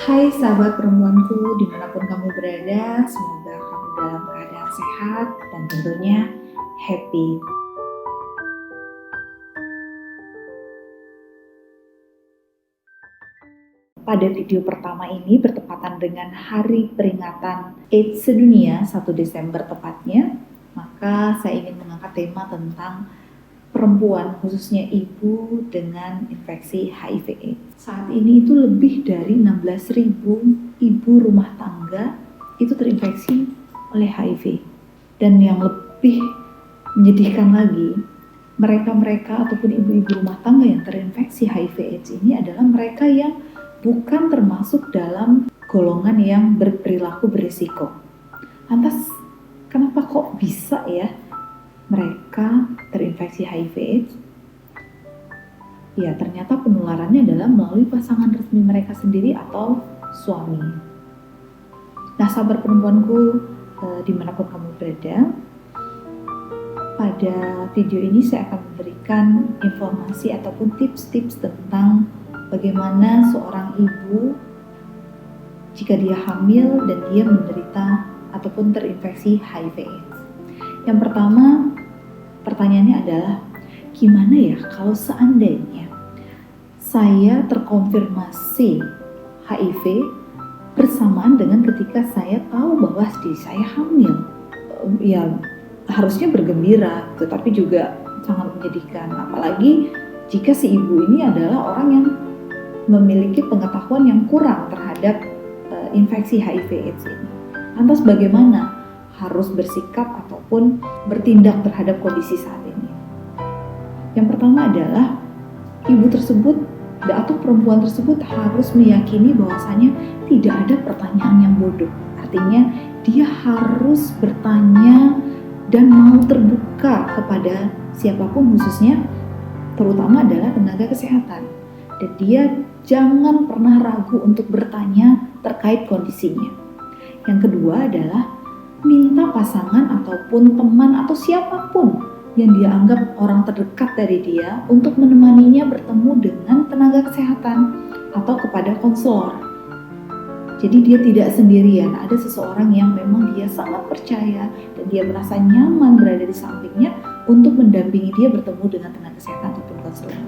Hai sahabat perempuanku, dimanapun kamu berada, semoga kamu dalam keadaan sehat dan tentunya happy. Pada video pertama ini bertepatan dengan hari peringatan AIDS sedunia 1 Desember tepatnya, maka saya ingin mengangkat tema tentang perempuan, khususnya ibu dengan infeksi HIV/AIDS. Saat ini itu lebih dari 16.000 ibu rumah tangga itu terinfeksi oleh HIV. Dan yang lebih menyedihkan lagi, mereka ataupun ibu-ibu rumah tangga yang terinfeksi HIV/AIDS ini adalah mereka yang bukan termasuk dalam golongan yang berperilaku berisiko. Lantas, kenapa kok bisa ya mereka terinfeksi HIV/AIDS? Ya, ternyata penularannya adalah melalui pasangan resmi mereka sendiri atau suami. Nah, sahabat perempuanku, dimanapun kamu berada, pada video ini saya akan memberikan informasi ataupun tips-tips tentang bagaimana seorang ibu jika dia hamil dan dia menderita ataupun terinfeksi HIV/AIDS. Yang pertama, pertanyaannya adalah, gimana ya kalau seandainya saya terkonfirmasi HIV bersamaan dengan ketika saya tahu bahwa saya hamil? Ya, harusnya bergembira, tetapi juga sangat menyedihkan. Apalagi jika si ibu ini adalah orang yang memiliki pengetahuan yang kurang terhadap infeksi HIV/AIDS ini. Lantas bagaimana harus bersikap ataupun bertindak terhadap kondisi saat ini? Yang pertama adalah ibu tersebut atau perempuan tersebut harus meyakini bahwasanya tidak ada pertanyaan yang bodoh. Artinya dia harus bertanya dan mau terbuka kepada siapapun, khususnya terutama adalah tenaga kesehatan. Dan dia jangan pernah ragu untuk bertanya terkait kondisinya. Yang kedua adalah minta pasangan ataupun teman atau siapapun yang dia anggap orang terdekat dari dia untuk menemaninya bertemu dengan tenaga kesehatan atau kepada konselor. Jadi dia tidak sendirian, ada seseorang yang memang dia sangat percaya dan dia merasa nyaman berada di sampingnya untuk mendampingi dia bertemu dengan tenaga kesehatan ataupun konselor.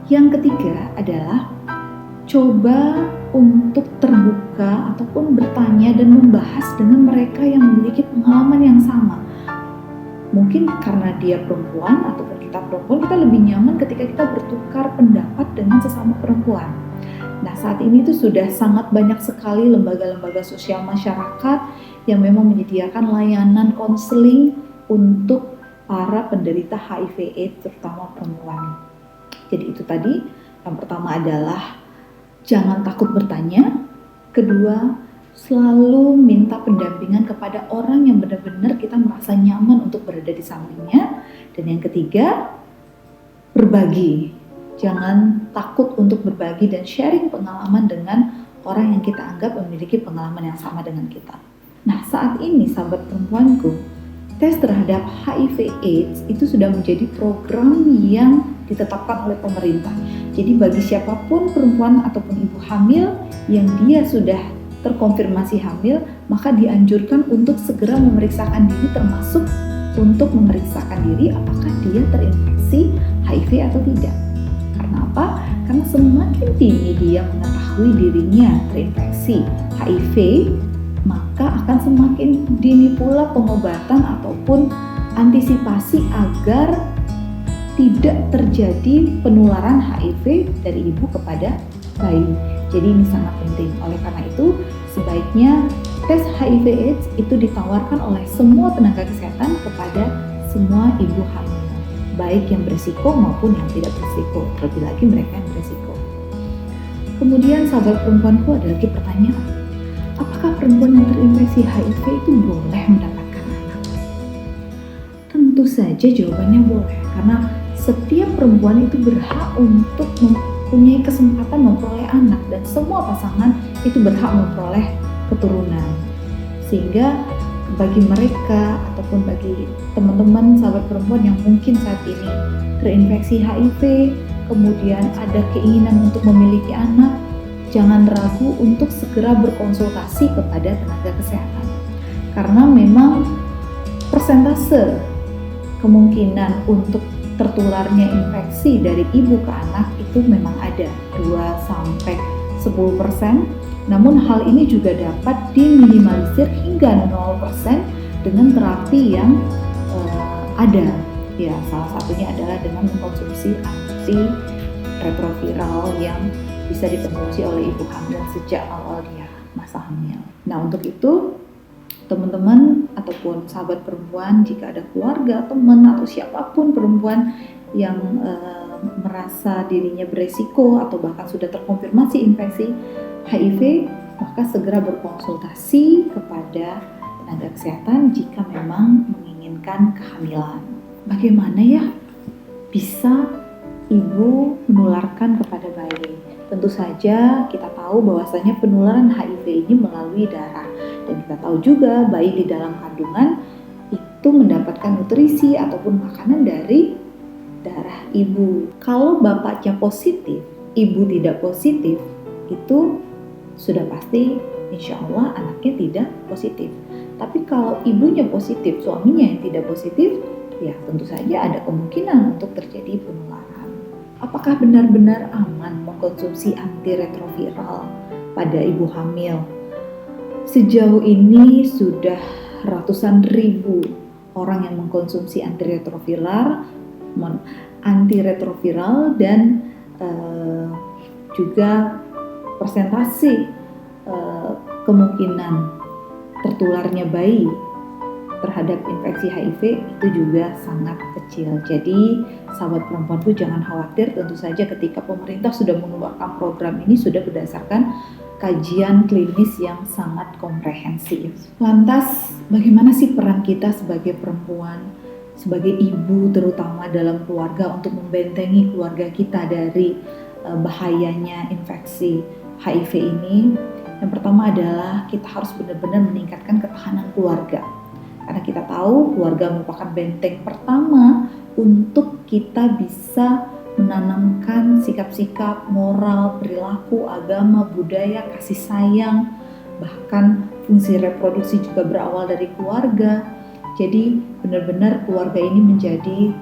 Yang ketiga adalah coba untuk terbuka ataupun bertanya dan membahas dengan mereka yang memiliki pengalaman yang sama. Mungkin karena dia perempuan ataupun kita perempuan, kita lebih nyaman ketika kita bertukar pendapat dengan sesama perempuan. Nah, saat ini tuh sudah sangat banyak sekali lembaga-lembaga sosial masyarakat yang memang menyediakan layanan konseling untuk para penderita HIV/AIDS terutama perempuan. Jadi itu tadi, yang pertama adalah jangan takut bertanya. Kedua, selalu minta pendampingan kepada orang yang benar-benar kita merasa nyaman untuk berada di sampingnya. Dan yang ketiga, berbagi. Jangan takut untuk berbagi dan sharing pengalaman dengan orang yang kita anggap memiliki pengalaman yang sama dengan kita. Nah, saat ini sahabat perempuanku, tes terhadap HIV/AIDS itu sudah menjadi program yang ditetapkan oleh pemerintah. Jadi bagi siapapun perempuan ataupun ibu hamil yang dia sudah terkonfirmasi hamil, maka dianjurkan untuk segera memeriksakan diri, termasuk untuk memeriksakan diri apakah dia terinfeksi HIV atau tidak. Karena apa? Karena semakin dini dia mengetahui dirinya terinfeksi HIV, maka akan semakin dini pula pengobatan ataupun antisipasi agar tidak terjadi penularan HIV dari ibu kepada bayi. Jadi ini sangat penting. Oleh karena itu, sebaiknya tes HIV/AIDS itu ditawarkan oleh semua tenaga kesehatan kepada semua ibu hamil, baik yang berisiko maupun yang tidak berisiko, terlebih lagi mereka yang berisiko. Kemudian sahabat perempuanku, ada lagi pertanyaan. Apakah perempuan yang terinfeksi HIV itu boleh mendapatkan anak? Tentu saja jawabannya boleh, karena setiap perempuan itu berhak untuk mempunyai kesempatan memperoleh anak, dan semua pasangan itu berhak memperoleh keturunan. Sehingga bagi mereka ataupun bagi teman-teman sahabat perempuan yang mungkin saat ini terinfeksi HIV, kemudian ada keinginan untuk memiliki anak, jangan ragu untuk segera berkonsultasi kepada tenaga kesehatan. Karena memang persentase kemungkinan untuk tertularnya infeksi dari ibu ke anak itu memang ada 2-10%. Namun hal ini juga dapat diminimalisir hingga 0% dengan terapi yang ada. Ya, salah satunya adalah dengan mengkonsumsi antiretroviral yang bisa dikonsumsi oleh ibu hamil sejak awal dia masa hamil. Nah, untuk itu teman-teman ataupun sahabat perempuan, jika ada keluarga, teman atau siapapun perempuan yang merasa dirinya beresiko atau bahkan sudah terkonfirmasi infeksi HIV, maka segera berkonsultasi kepada tenaga kesehatan jika memang menginginkan kehamilan. Bagaimana ya bisa ibu menularkan kepada bayi? Tentu saja kita tahu bahwasanya penularan HIV ini melalui darah, dan kita tahu juga bayi di dalam kandungan itu mendapatkan nutrisi ataupun makanan dari darah ibu. Kalau bapaknya positif, ibu tidak positif, itu sudah pasti insya Allah anaknya tidak positif. Tapi kalau ibunya positif, suaminya yang tidak positif, ya tentu saja ada kemungkinan untuk terjadi penularan. Apakah benar-benar aman mengkonsumsi antiretroviral pada ibu hamil? Sejauh ini sudah ratusan ribu orang yang mengkonsumsi antiretroviral dan juga persentase kemungkinan tertularnya bayi terhadap infeksi HIV itu juga sangat kecil. Jadi sahabat perempuanku jangan khawatir, tentu saja ketika pemerintah sudah mengeluarkan program ini sudah berdasarkan kajian klinis yang sangat komprehensif. Lantas bagaimana sih peran kita sebagai perempuan, sebagai ibu terutama dalam keluarga untuk membentengi keluarga kita dari bahayanya infeksi HIV ini? Yang pertama adalah kita harus benar-benar meningkatkan ketahanan keluarga. Karena kita tahu keluarga merupakan benteng pertama untuk kita bisa menanamkan sikap-sikap, moral, perilaku, agama, budaya, kasih sayang, bahkan fungsi reproduksi juga berawal dari keluarga. Jadi benar-benar keluarga ini menjadi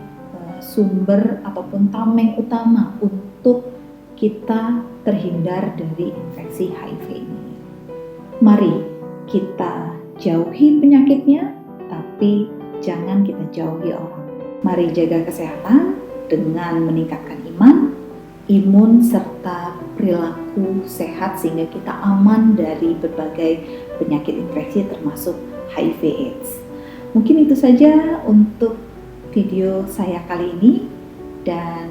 sumber ataupun tameng utama untuk kita terhindar dari infeksi HIV ini. Mari kita jauhi penyakitnya, tapi jangan kita jauhi orang. Mari jaga kesehatan dengan meningkatkan imun serta perilaku sehat sehingga kita aman dari berbagai penyakit infeksi termasuk HIV/AIDS. Mungkin itu saja untuk video saya kali ini, dan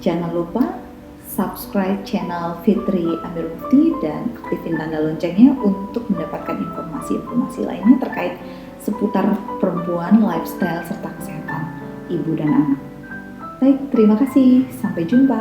jangan lupa subscribe channel Fitri Amir Mufti dan aktifin tanda loncengnya untuk mendapatkan informasi-informasi lainnya terkait seputar perempuan, lifestyle, serta kesehatan ibu dan anak. Baik, terima kasih. Sampai jumpa.